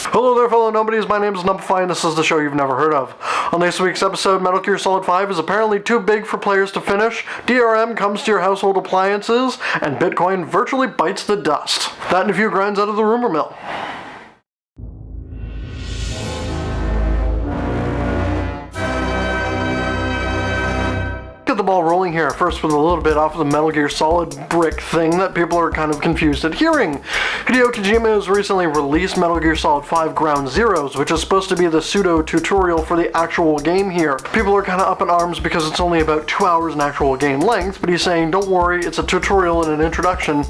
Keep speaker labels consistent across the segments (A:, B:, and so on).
A: Hello there, fellow nobodies. My name is Knump, and this is the show you've never heard of. On this week's episode, Metal Gear Solid 5 is apparently too big for players to finish, DRM comes to your household appliances, and Bitcoin virtually bites the dust. That and a few grinds out of the rumor mill. Get the ball rolling here, first with a little bit off of the Metal Gear Solid brick thing that people are kind of confused at hearing. Hideo Kojima has recently released Metal Gear Solid 5 Ground Zeroes, which is supposed to be the pseudo-tutorial for the actual game here. People are kind of up in arms because it's only about 2 hours in actual game length, but he's saying, don't worry, it's a tutorial and an introduction.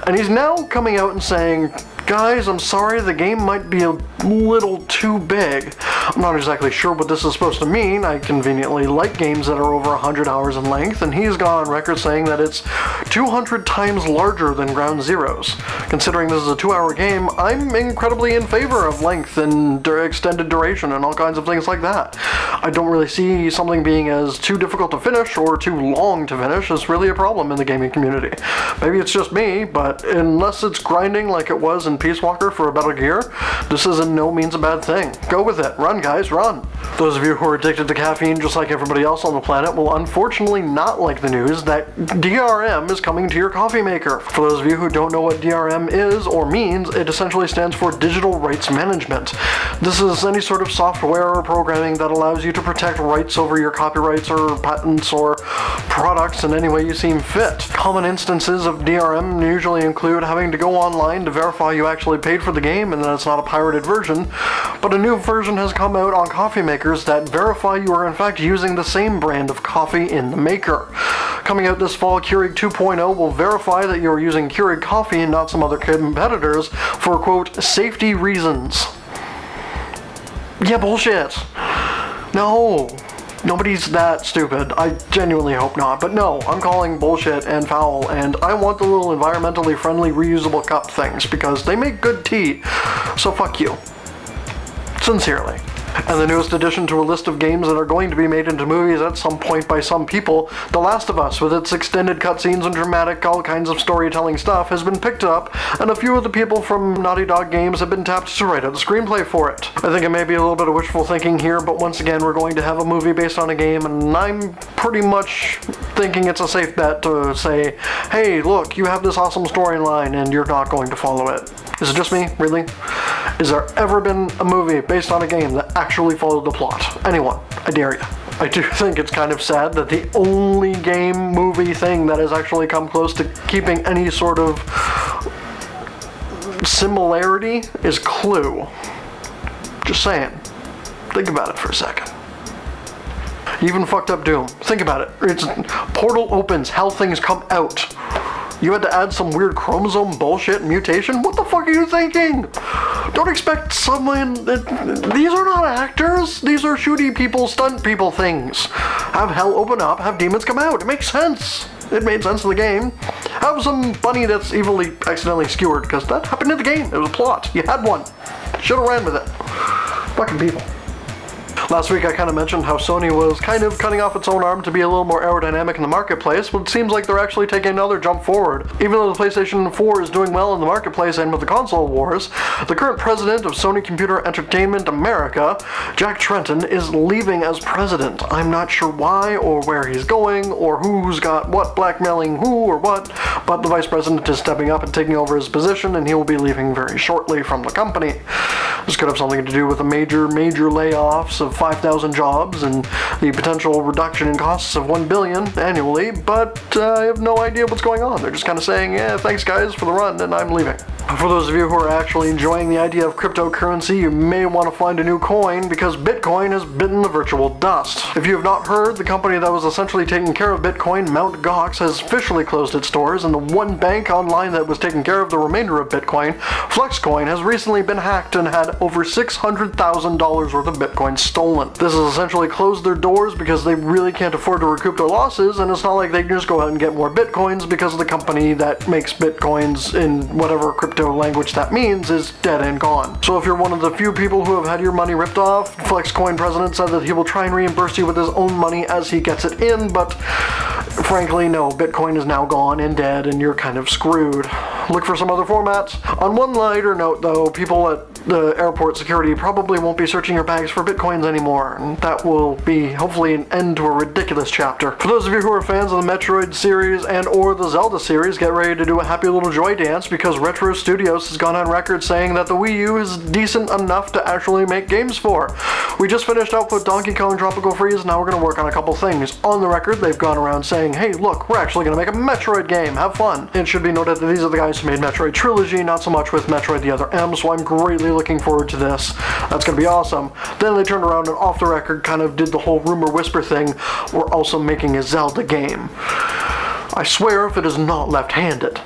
A: And he's now coming out and saying, guys, I'm sorry, the game might be a little too big. I'm not exactly sure what this is supposed to mean. I conveniently like games that are over 100 hours in length, and he's gone on record saying that it's 200 times larger than Ground Zeroes. Considering this is a 2-hour game, I'm incredibly in favor of length and extended duration and all kinds of things like that. I don't really see something being as too difficult to finish or too long to finish as really a problem in the gaming community. Maybe it's just me, but unless it's grinding like it was in Peace Walker for a Metal Gear, this is in no means a bad thing. Go with it. Run, guys, run. Those of you who are addicted to caffeine just like everybody else on the planet will unfortunately not like the news that DRM is coming to your coffee maker. For those of you who don't know what DRM is or means, it essentially stands for Digital Rights Management. This is any sort of software or programming that allows you to protect rights over your copyrights or patents or products in any way you seem fit. Common instances of DRM usually include having to go online to verify you actually paid for the game and that it's not a pirated version, but a new version has come out on coffee makers that verify you are in fact using the same brand of coffee in the maker. Coming out this fall, Keurig 2.0 will verify that you are using Keurig coffee and not some other competitors for, quote, safety reasons. Yeah, bullshit. No. Nobody's that stupid. I genuinely hope not. But no, I'm calling bullshit and foul, and I want the little environmentally friendly reusable cup things because they make good tea. So fuck you. Sincerely. And the newest addition to a list of games that are going to be made into movies at some point by some people, The Last of Us, with its extended cutscenes and dramatic, all kinds of storytelling stuff, has been picked up, and a few of the people from Naughty Dog Games have been tapped to write out the screenplay for it. I think it may be a little bit of wishful thinking here, but once again, we're going to have a movie based on a game, and I'm pretty much thinking it's a safe bet to say, hey, look, you have this awesome storyline, and you're not going to follow it. Is it just me? Really? Has there ever been a movie based on a game that actually followed the plot? Anyone? I dare you. I do think it's kind of sad that the only game movie thing that has actually come close to keeping any sort of similarity is Clue. Just saying. Think about it for a second. Even fucked up Doom. Think about it. It's portal opens, how things come out. You had to add some weird chromosome bullshit mutation? What the fuck are you thinking? Don't expect someone... These are not actors. These are shooty people, stunt people things. Have hell open up, have demons come out. It makes sense. It made sense in the game. Have some bunny that's evilly accidentally skewered, because that happened in the game. It was a plot. You had one. Should've ran with it. Fucking people. Last week I kind of mentioned how Sony was kind of cutting off its own arm to be a little more aerodynamic in the marketplace, but it seems like they're actually taking another jump forward. Even though the PlayStation 4 is doing well in the marketplace and with the console wars, the current president of Sony Computer Entertainment America, Jack Tretton, is leaving as president. I'm not sure why or where he's going or who's got what blackmailing who or what, but the vice president is stepping up and taking over his position and he will be leaving very shortly from the company. This could have something to do with the major layoffs of 5,000 jobs and the potential reduction in costs of $1 billion annually, but I have no idea what's going on. They're just kind of saying, yeah, thanks guys for the run, and I'm leaving. For those of you who are actually enjoying the idea of cryptocurrency, you may want to find a new coin because Bitcoin has bitten the virtual dust. If you have not heard, the company that was essentially taking care of Bitcoin, Mt. Gox, has officially closed its doors, and the one bank online that was taking care of the remainder of Bitcoin, flexcoin, has recently been hacked and had over $600,000 worth of Bitcoin stolen. This has essentially closed their doors because they really can't afford to recoup their losses, and it's not like they can just go out and get more Bitcoins because the company that makes Bitcoins in whatever crypto language that means is dead and gone. So if you're one of the few people who have had your money ripped off, flexcoin president said that he will try and reimburse you with his own money as he gets it in, but frankly, no, Bitcoin is now gone and dead and you're kind of screwed. Look for some other formats. On one lighter note though, people at the airport security probably won't be searching your bags for bitcoins anymore, and that will be hopefully an end to a ridiculous chapter. For those of you who are fans of the Metroid series and or the Zelda series, get ready to do a happy little joy dance, because Retro Studios has gone on record saying that the Wii U is decent enough to actually make games for. We just finished up with Donkey Kong Tropical Freeze, now we're going to work on a couple things. On the record, they've gone around saying, hey look, we're actually going to make a Metroid game, have fun. It should be noted that these are the guys who made Metroid Trilogy, not so much with Metroid the Other M, so I'm greatly looking forward to this. That's going to be awesome. Then they turned around and off the record kind of did the whole rumor whisper thing, we're also making a Zelda game. I swear if it is not left-handed,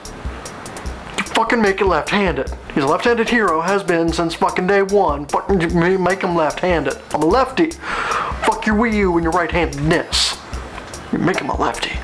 A: fucking make it left-handed. He's a left-handed hero, has been since fucking day one. Fucking make him left-handed. I'm a lefty. Fuck your Wii U and your right-handedness. You make him a lefty.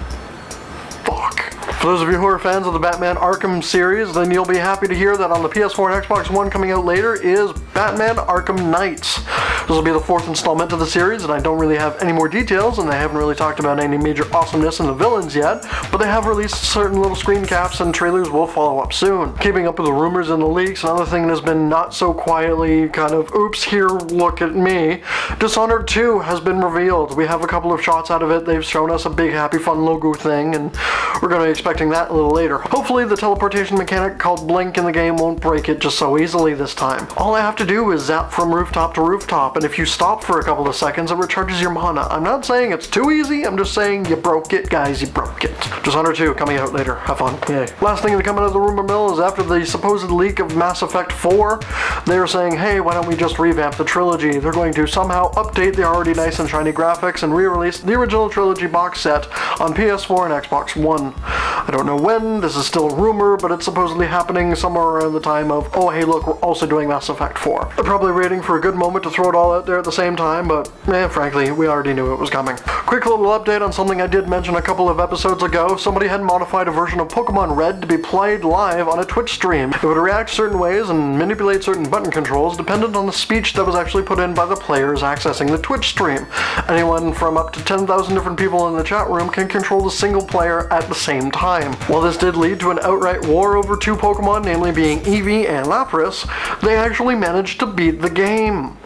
A: Fuck. For those of you who are fans of the Batman Arkham series, then you'll be happy to hear that on the PS4 and Xbox One coming out later is Batman Arkham Knights. This will be the fourth installment of the series, and I don't really have any more details, and they haven't really talked about any major awesomeness in the villains yet, but they have released certain little screen caps, and trailers will follow up soon. Keeping up with the rumors and the leaks, another thing that has been not so quietly kind of, oops, here, look at me, Dishonored 2 has been revealed. We have a couple of shots out of it. They've shown us a big happy fun logo thing, and we're going to be expecting that a little later. Hopefully the teleportation mechanic called Blink in the game won't break it just so easily this time. All I have to do is zap from rooftop to rooftop, and if you stop for a couple of seconds, it recharges your mana. I'm not saying it's too easy, I'm just saying you broke it, guys, you broke it. Dishonored 2 coming out later. Have fun. Yay. Last thing to come out of the rumor mill is after the supposed leak of Mass Effect 4, they were saying, hey, why don't we just revamp the trilogy? They're going to somehow update the already nice and shiny graphics and re-release the original trilogy box set on PS4 and Xbox One. I don't know when, this is still a rumor, but it's supposedly happening somewhere around the time of, oh hey look, we're also doing Mass Effect 4. They're probably waiting for a good moment to throw it all out there at the same time, but frankly, we already knew it was coming. Quick little update on something I did mention a couple of episodes ago. Somebody had modified a version of Pokemon Red to be played live on a Twitch stream. It would react certain ways and manipulate certain button controls dependent on the speech that was actually put in by the players accessing the Twitch stream. Anyone from up to 10,000 different people in the chat room can control the single player at the same time. While this did lead to an outright war over two Pokemon, namely being Eevee and Lapras, they actually managed to beat the game.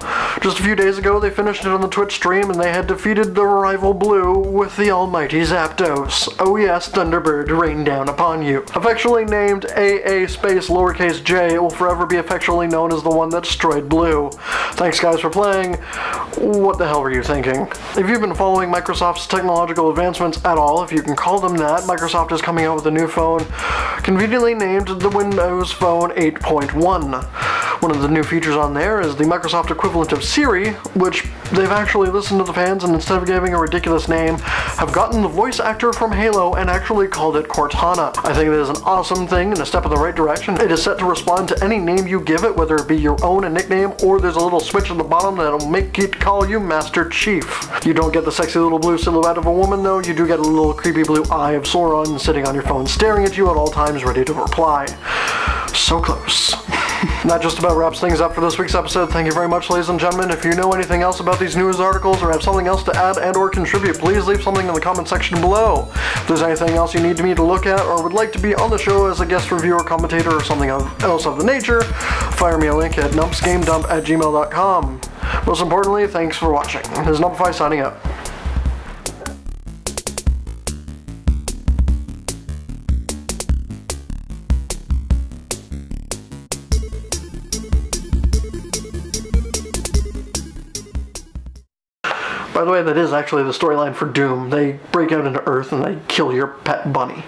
A: Just a few days ago, they finished it on the Twitch stream, and they had defeated the rival Blue with the almighty Zapdos. Oh yes, Thunderbird, rain down upon you. Affectionately named AA space lowercase j, it will forever be affectionately known as the one that destroyed Blue. Thanks guys for playing. What the hell were you thinking? If you've been following Microsoft's technological advancements at all, if you can call them that, Microsoft is coming out with a new phone, conveniently named the Windows Phone 8.1. One of the new features on there is the Microsoft equivalent of Siri, which they've actually listened to the fans and instead of giving a ridiculous name, have gotten the voice actor from Halo and actually called it Cortana. I think it is an awesome thing and a step in the right direction. It is set to respond to any name you give it, whether it be your own, a nickname, or there's a little switch at the bottom that'll make it call you Master Chief. You don't get the sexy little blue silhouette of a woman though, you do get a little creepy blue eye of Sauron sitting on your phone staring at you at all times ready to reply. So close. That just about wraps things up for this week's episode. Thank you very much, ladies and gentlemen. If you know anything else about these news articles or have something else to add and or contribute, please leave something in the comment section below. If there's anything else you need me to look at or would like to be on the show as a guest reviewer, commentator, or something else of the nature, fire me a link at numpsgamedump@gmail.com. Most importantly, thanks for watching. This is Numpify signing out. By the way, that is actually the storyline for Doom. They break out into Earth and they kill your pet bunny.